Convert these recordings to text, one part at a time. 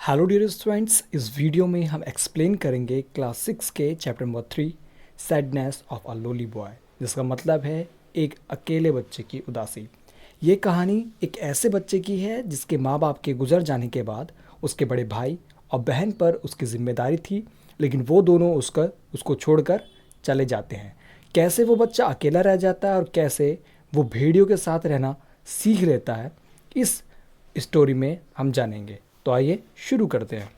Hello dear students, इस video में हम एक्सप्लेन करेंगे क्लास 6 के chapter number 3 sadness of a lolly boy, जिसका मतलब है एक अकेले बच्चे की उदासी। ये कहानी एक ऐसे बच्चे की है जिसके माँ बाप के गुजर जाने के बाद उसके बड़े भाई और बहन पर उसकी जिम्मेदारी थी, लेकिन वो दोनों उसको छोड़कर चले जाते हैं। कैसे वो बच्चा अकेला रह जाता है और कैसे वो भेड़ियों के साथ रहना सीख लेता है, इस स्टोरी में हम जानेंगे। तो आइए शुरू करते हैं।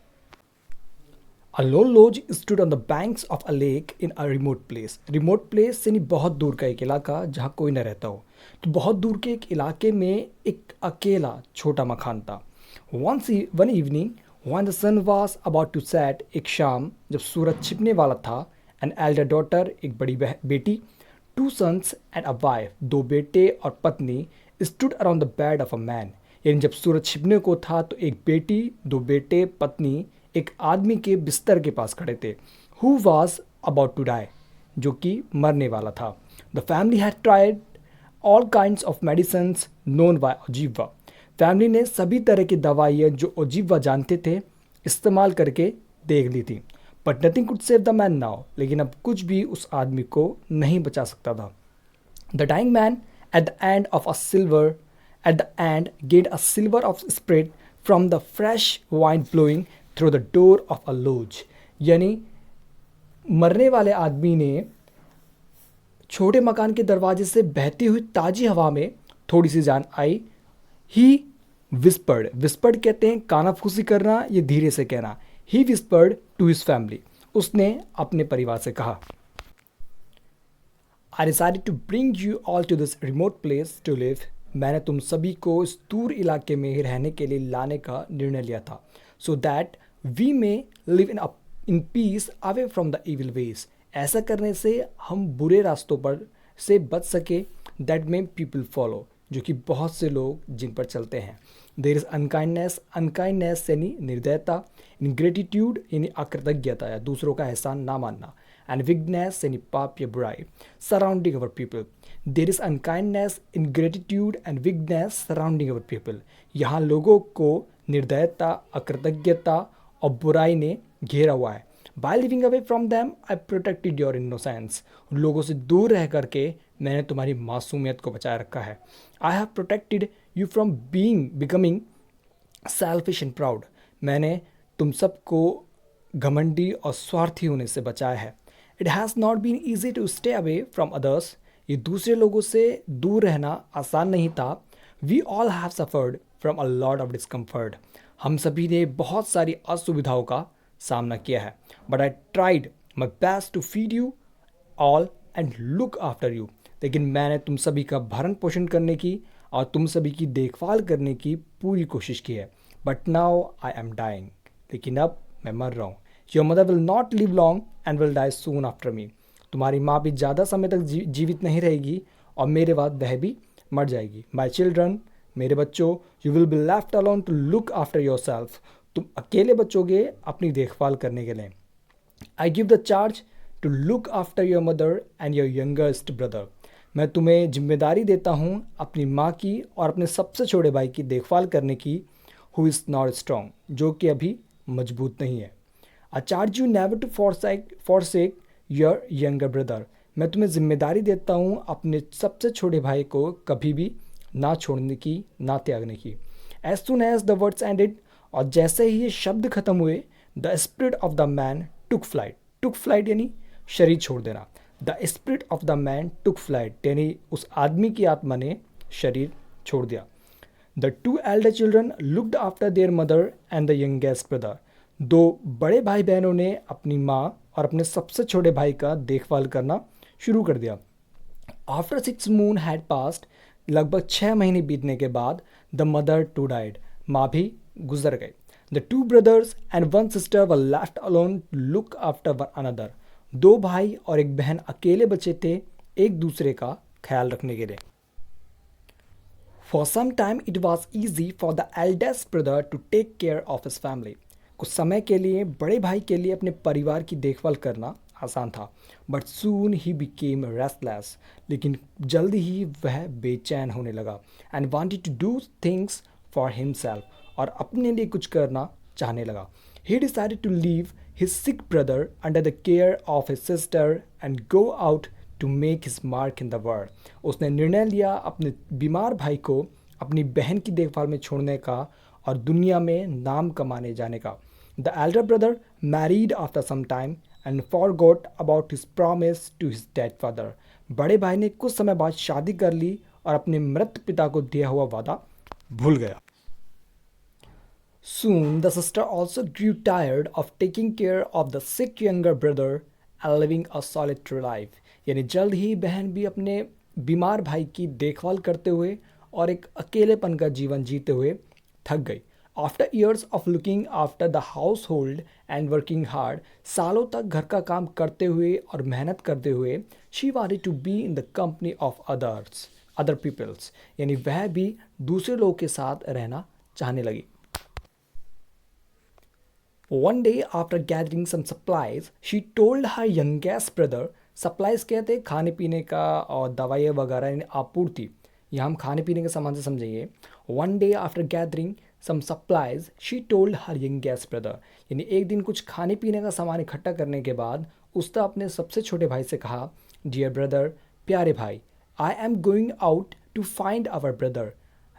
A lone lodge stood on the banks of a lake in a remote place. Remote place यानी बहुत दूर का एक इलाका जहाँ कोई न रहता हो। तो बहुत दूर के एक इलाके में एक अकेला छोटा मकान था। One evening when the sun was about to set, एक शाम जब सूरज छिपने वाला था, an elder daughter, एक बड़ी बेटी, two sons and a wife, दो बेटे और पत्नी, stood around the bed of a man. यानी जब सूरज छिपने को था तो एक बेटी, दो बेटे, पत्नी एक आदमी के बिस्तर के पास खड़े थे। Who was about to die, जो कि मरने वाला था। The family had tried all kinds of medicine known by ओजीवा। फैमिली ने सभी तरह की दवाइयाँ जो ओजीवा जानते थे इस्तेमाल करके देख ली थी, but nothing could save the man now. लेकिन अब कुछ भी उस आदमी को नहीं बचा सकता था। The dying man at the end of a silver at the end gained a silver of spirit from the fresh wine blowing through the door of a lodge. यानी मरने वाले आदमी ने छोटे मकान के दरवाजे से बहती हुई ताजी हवा में थोड़ी सी जान आई। ही विस्पर्ड कहते हैं कानाफूसी करना, ये धीरे से कहना। ही विस्पर्ड टू हिज फैमिली, उसने अपने परिवार से कहा, I decided to bring you all to this remote place to live. मैंने तुम सभी को इस दूर इलाके में रहने के लिए लाने का निर्णय लिया था, so that we may live in peace away from the evil ways. ऐसा करने से हम बुरे रास्तों पर से बच सके, that may people follow, जो कि बहुत से लोग जिन पर चलते हैं। देर इज अनकाइंडनेस यानी निर्दयता, इनग्रेटिट्यूड यानी अकृतज्ञता या दूसरों का एहसान ना मानना, एंड विगनेस यानी पाप या बुराई surrounding our people. There is unkindness, ingratitude and wickedness surrounding our people. यहाँ लोगों को निर्दयता, अकृतज्ञता और बुराई ने घेरा हुआ है। By living away from them I protected your innocence. लोगों से दूर रह करके मैंने तुम्हारी मासूमियत को बचाए रखा है। I have protected you from becoming selfish and proud. मैंने तुम सबको घमंडी और स्वार्थी होने से बचाया है। It has not been easy to stay away from others. ये दूसरे लोगों से दूर रहना आसान नहीं था। We all have suffered from a lot of discomfort. हम सभी ने बहुत सारी असुविधाओं का सामना किया है। But I tried my best to feed you all and look after you. लेकिन मैंने तुम सभी का भरण पोषण करने की और तुम सभी की देखभाल करने की पूरी कोशिश की है। But now I am dying, लेकिन अब मैं मर रहा हूँ। Your mother will not live long and will die soon after me. तुम्हारी माँ भी ज़्यादा समय तक जीवित नहीं रहेगी और मेरे बाद वह भी मर जाएगी। माई चिल्ड्रन, मेरे बच्चों, you will be left alone to look after yourself. तुम अकेले बचोगे अपनी देखभाल करने के लिए। I give the charge to look after your mother and your youngest brother. मैं तुम्हें जिम्मेदारी देता हूँ अपनी माँ की और अपने सबसे छोटे भाई की देखभाल करने की, हु इज़ नॉट स्ट्रॉन्ग, जो कि अभी मजबूत नहीं है। I charge you never to forsake your younger brother. मैं तुम्हें जिम्मेदारी देता हूँ अपने सबसे छोटे भाई को कभी भी ना छोड़ने की, ना त्यागने की। As soon as the words ended, और जैसे ही ये शब्द खत्म हुए, the spirit of the man took flight यानी शरीर छोड़ देना। The spirit of the man took flight यानी उस आदमी की आत्मा ने शरीर छोड़ दिया। The two elder children looked after their mother and the youngest brother. दो बड़े भाई बहनों ने अपनी माँ और अपने सबसे छोटे भाई का देखभाल करना शुरू कर दिया। आफ्टर 6 मून हैड पास्ड, लगभग 6 महीने बीतने के बाद, द मदर टू डाइड, माँ भी गुजर गई। The two brothers and one sister were left alone to look after one another. दो भाई और एक बहन अकेले बचे थे एक दूसरे का ख्याल रखने के लिए। For some time it was easy for the eldest brother to take care of his family. कुछ समय के लिए बड़े भाई के लिए अपने परिवार की देखभाल करना आसान था। But soon he became restless. लेकिन जल्द ही वह बेचैन होने लगा and wanted to do things for himself. और अपने लिए कुछ करना चाहने लगा। He decided to leave his sick brother under the care of his sister and go out to make his mark in the world. उसने निर्णय लिया अपने बीमार भाई को अपनी बहन की देखभाल में छोड़ने का और दुनिया में नाम कमाने जाने का। The elder brother married after some time and forgot about his promise to his dead father. बड़े भाई ने कुछ समय बाद शादी कर ली और अपने मृत पिता को दिया हुआ वादा भूल गया। Soon, the sister also grew tired of taking care of the sick younger brother and living a solitary life. यानी जल्द ही बहन भी अपने बीमार भाई की देखभाल करते हुए और एक अकेलेपन का जीवन जीते हुए थक गई। After years of looking after the household and working hard, सालों तक घर का काम करते हुए और मेहनत करते हुए, she wanted to be in the company of other peoples. यानी वह भी दूसरे लोगों के साथ रहना चाहने लगी। One day after gathering some supplies, she told her youngest brother, supplies कहते हैं खाने पीने का और दवाइयाँ वगैरह यानी आपूर्ति, यहाँ हम खाने पीने के सामान से समझेंगे। One day after gathering some supplies, she told her youngest brother, यानी एक दिन कुछ खाने पीने का सामान इकट्ठा करने के बाद उसने अपने सबसे छोटे भाई से कहा, Dear brother, प्यारे भाई, I am going out to find our brother.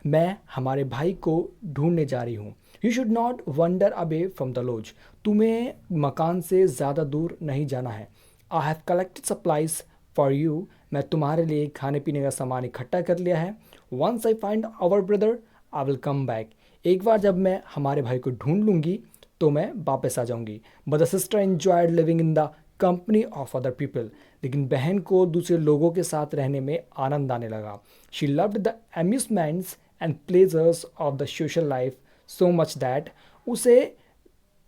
मैं हमारे भाई को ढूंढने जा रही हूँ। You should not wander away from the lodge. तुम्हें मकान से ज़्यादा दूर नहीं जाना है। I have collected supplies for you. मैं तुम्हारे लिए खाने पीने का सामान इकट्ठा कर लिया है। Once I find our brother I will come back. एक बार जब मैं हमारे भाई को ढूंढ लूँगी तो मैं वापस आ जाऊँगी। But the sister enjoyed living in the company of other people. लेकिन बहन को दूसरे लोगों के साथ रहने में आनंद आने लगा। She loved the amusements and pleasures of the social life so much that उसे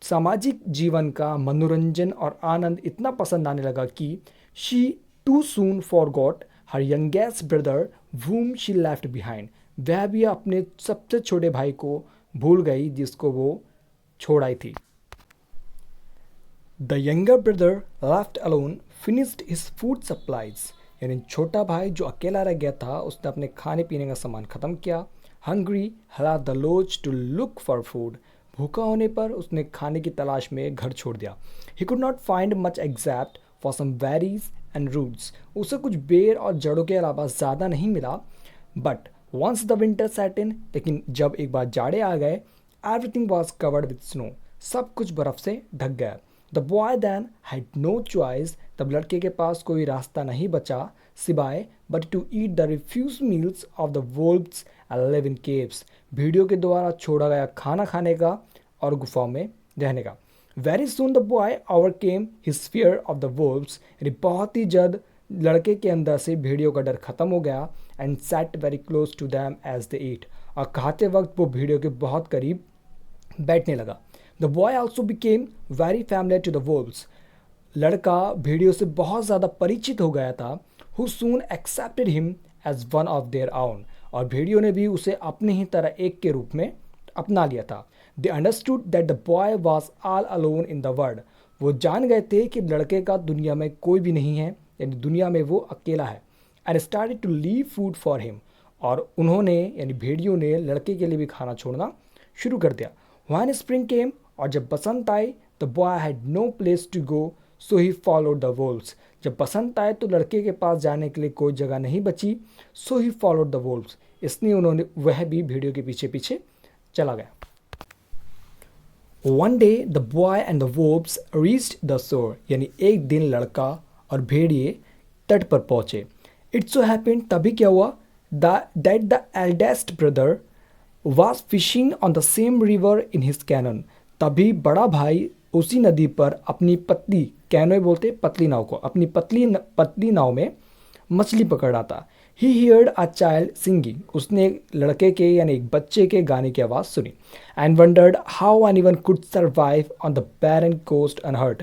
सामाजिक जीवन का मनोरंजन और आनंद इतना पसंद आने लगा कि she too soon forgot her youngest brother whom she left behind. वह भी अपने सबसे छोटे भाई को भूल गई जिसको वो छोड़ आई थी। The younger brother left alone finished his food supplies. यानी छोटा भाई जो अकेला रह गया था उसने अपने खाने पीने का सामान ख़त्म किया। Hungry left the lodge to look for food. भूखा होने पर उसने खाने की तलाश में घर छोड़ दिया। He could not find much except for some berries and roots. उसे कुछ बेर और जड़ों के अलावा ज़्यादा नहीं मिला। But once the winter set in, लेकिन जब एक बार जाड़े आ गए, everything was covered with snow. सब कुछ बर्फ़ से ढक गया। The boy then had no choice. तब लड़के के पास कोई रास्ता नहीं बचा सिवाय but to eat the refused meals of the wolves and live in caves. भीड़ियों के द्वारा छोड़ा गया खाना खाने का और गुफाओं में रहने का। Very soon the boy overcame his fear of the wolves. यानी बहुत ही जल्द लड़के के अंदर से भेड़ियों का डर खत्म हो गया and sat very close to them as they ate. और खाते वक्त वो भेड़ियों के बहुत करीब बैठने लगा। The boy also became very familiar to the wolves. लड़का भेड़ियों से बहुत ज़्यादा परिचित हो गया था। Who soon accepted him as one of their own. और भेड़ियों ने भी उसे अपने ही तरह एक के रूप में अपना लिया था। They understood that the boy was all alone in the world. वो जान गए थे कि लड़के का दुनिया में कोई भी नहीं है, यानी दुनिया में वो अकेला है। And started to leave food for him. और उन्होंने यानी भेड़ियों ने लड़के के लिए भी खाना छोड़ना शुरू कर दिया। When spring came, और जब बसंत आई, the boy had no place to go, so he followed the wolves. जब बसंत आए तो लड़के के पास जाने के लिए कोई जगह नहीं बची, so he followed the wolves. इसलिए वह भी भेड़ियों के पीछे पीछे चला गया। One day the boy and the wolves reached the shore. यानी एक दिन लड़का और भेड़िए तट पर पहुंचे। It so happened, तभी क्या हुआ, that the eldest brother was fishing on the same river in his canoe. तभी बड़ा भाई उसी नदी पर अपनी पतली, कैनोए बोलते पतली नाव को, अपनी पतली नाव में मछली पकड़ रहा था। He heard a child singing. उसने एक लड़के के यानी एक बच्चे के गाने की आवाज़ सुनी। And wondered how anyone could survive on the barren coast unhurt.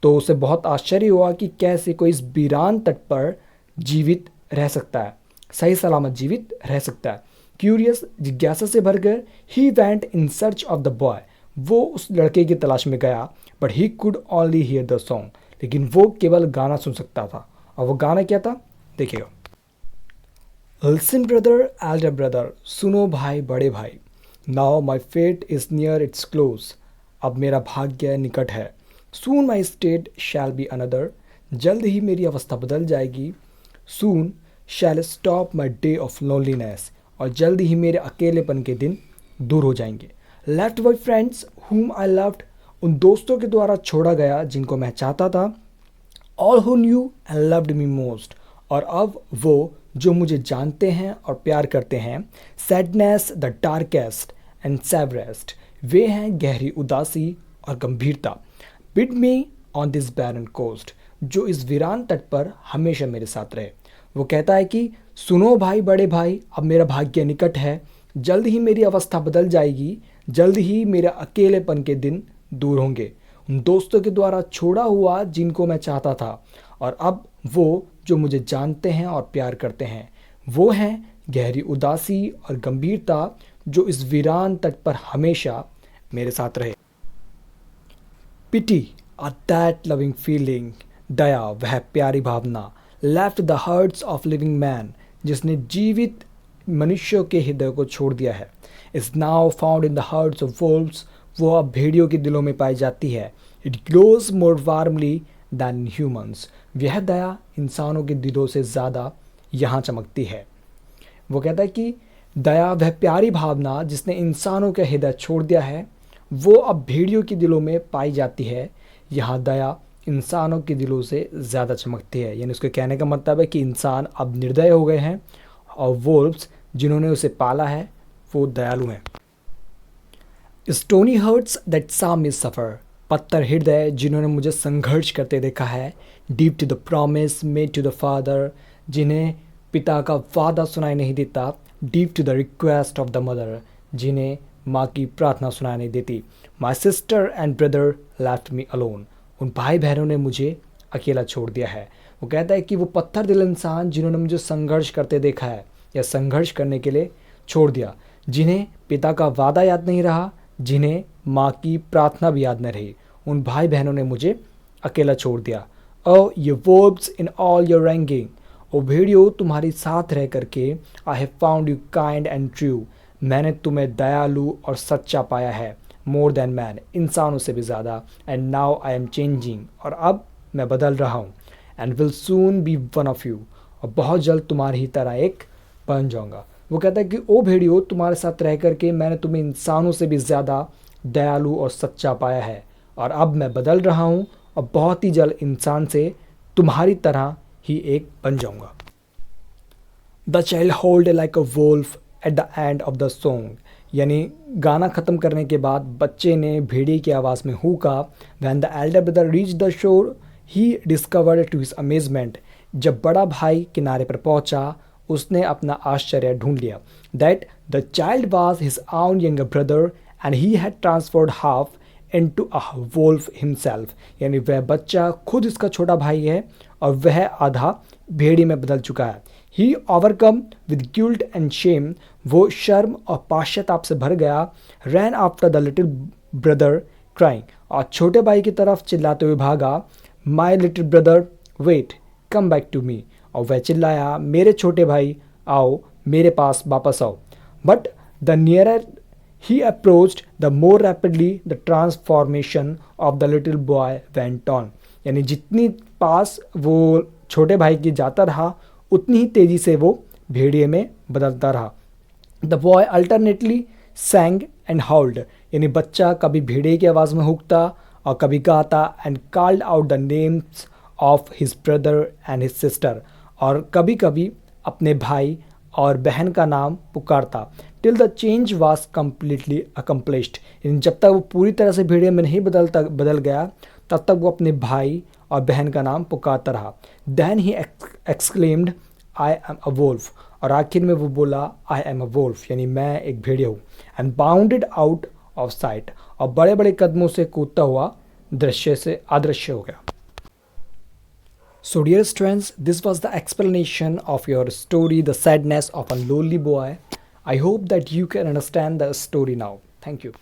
तो उसे बहुत आश्चर्य हुआ कि कैसे कोई इस वीरान तट पर जीवित रह सकता है, सही सलामत जीवित रह सकता है। Curious, जिज्ञासा से भरकर, he went in search of the boy. वो उस लड़के की तलाश में गया, but he could only hear the song. लेकिन वो केवल गाना सुन सकता था। और वो गाना क्या था, देखिएगा। Listen brother, elder brother, सुनो भाई बड़े भाई। Now my fate is near its close. अब मेरा भाग्य निकट है। Soon my state shall be another, जल्द ही मेरी अवस्था बदल जाएगी। Soon shall stop my day of loneliness, और जल्द ही मेरे अकेलेपन के दिन दूर हो जाएंगे। Left by friends whom I loved, उन दोस्तों के द्वारा छोड़ा गया जिनको मैं चाहता था। All who knew and loved me most, और अब वो जो मुझे जानते हैं और प्यार करते हैं। Sadness the darkest and severest, वे हैं गहरी उदासी और गंभीरता। Bid me on this barren coast, जो इस वीरान तट पर हमेशा मेरे साथ रहे। वो कहता है कि सुनो भाई, बड़े भाई, अब मेरा भाग्य निकट है, जल्द ही मेरी अवस्था बदल जाएगी, जल्द ही मेरे अकेलेपन के दिन दूर होंगे। उन दोस्तों के द्वारा छोड़ा हुआ जिनको मैं चाहता था, और अब वो जो मुझे जानते हैं और प्यार करते हैं। वो हैं गहरी उदासी और गंभीरता, जो इस वीरान तट पर हमेशा मेरे साथ रहे। Pity ah that loving feeling, दया वह प्यारी भावना। Left the hearts of living man, जिसने जीवित मनुष्यों के हृदय को छोड़ दिया है। Is now found in the hearts of wolves, वो अब भेड़ियों के दिलों में पाई जाती है। It glows more warmly than humans, वह दया इंसानों के दिलों से ज़्यादा यहाँ चमकती है। वो कहता है कि दया वह प्यारी भावना जिसने इंसानों के हृदय छोड़ दिया है, वो अब भेड़ियों के दिलों में पाई जाती है। यहाँ दया इंसानों के दिलों से ज़्यादा चमकती है। यानी उसके कहने का मतलब है कि इंसान अब निर्दय हो गए हैं, और वोल्व्स जिन्होंने उसे पाला है वो दयालु हैं। Stony hearts that saw me suffer, पत्थर हृदय जिन्होंने मुझे संघर्ष करते देखा है। Deaf to the promise made to the father, जिन्हें पिता का वादा सुनाई नहीं देता। Deaf to the request of the mother, जिन्हें माँ की प्रार्थना सुनाई नहीं देती। My sister and brother left me alone, उन भाई बहनों ने मुझे अकेला छोड़ दिया है। वो कहता है कि वो पत्थर दिल इंसान जिन्होंने मुझे संघर्ष करते देखा है या संघर्ष करने के लिए छोड़ दिया, जिन्हें पिता का वादा याद नहीं रहा, जिन्हें माँ की प्रार्थना भी याद न रही, उन भाई बहनों ने मुझे अकेला छोड़ दिया। Oh ye wolves in all your ranking, ओ भेड़ियो तुम्हारी साथ रह करके। I have found you kind and true, मैंने तुम्हें दयालु और सच्चा पाया है। मोर देन मैन, इंसानों से भी ज़्यादा। And now I am changing, और अब मैं बदल रहा हूँ। And will soon be one of you, और बहुत जल्द तुम्हारी ही तरह एक बन जाऊँगा। वो कहता है कि ओ भेड़ियो तुम्हारे साथ रह करके मैंने तुम्हें इंसानों से भी ज़्यादा दयालु और सच्चा पाया है, और अब मैं बदल रहा हूँ और बहुत ही जल्द इंसान से तुम्हारी तरह ही एक बन जाऊँगा। The child howled like a wolf at the end of the song, यानी गाना ख़त्म करने के बाद बच्चे ने भेड़िए की आवाज़ में हूका। When the elder brother reach the shore he discovered to his amazement, जब बड़ा भाई किनारे पर पहुंचा उसने अपना आश्चर्य ढूंढ लिया। That the child was his own younger brother and he had transformed half into a wolf himself, यानी वह बच्चा खुद इसका छोटा भाई है और वह आधा भेड़ी में बदल चुका है। He overcome with guilt and shame, वो शर्म और पाश्चाताप से भर गया। Ran after the little brother crying, और छोटे भाई की तरफ चिल्लाते हुए भागा। My little brother wait come back to me, और वह चिल्लाया मेरे छोटे भाई आओ मेरे पास वापस आओ। But the nearer he approached the more rapidly the transformation of the little boy went on, यानी जितनी पास वो छोटे भाई की जाता रहा उतनी ही तेज़ी से वो भेड़िए में बदलता रहा। The boy alternately sang and howled, यानी बच्चा कभी भेड़िए की आवाज़ में हुकता और कभी गाता। And called out the names of his brother and his sister, और कभी कभी अपने भाई और बहन का नाम पुकारता। Till the change was completely accomplished, यानी जब तक वो पूरी तरह से भेड़िए में नहीं बदल गया तब तक वो अपने भाई और बहन का नाम पुकारता रहा। Then he exclaimed I am a wolf, और आखिर में वो बोला आई एम अ वोल्फ, यानी मैं एक भेड़िया हूँ। And bounded out of site, और बड़े बड़े कदमों से कूदता हुआ दृश्य से अदृश्य हो गया। So dear friends, this was the explanation of your story, The Sadness of a Lonely Boy. I hope that you can understand the story now. Thank you.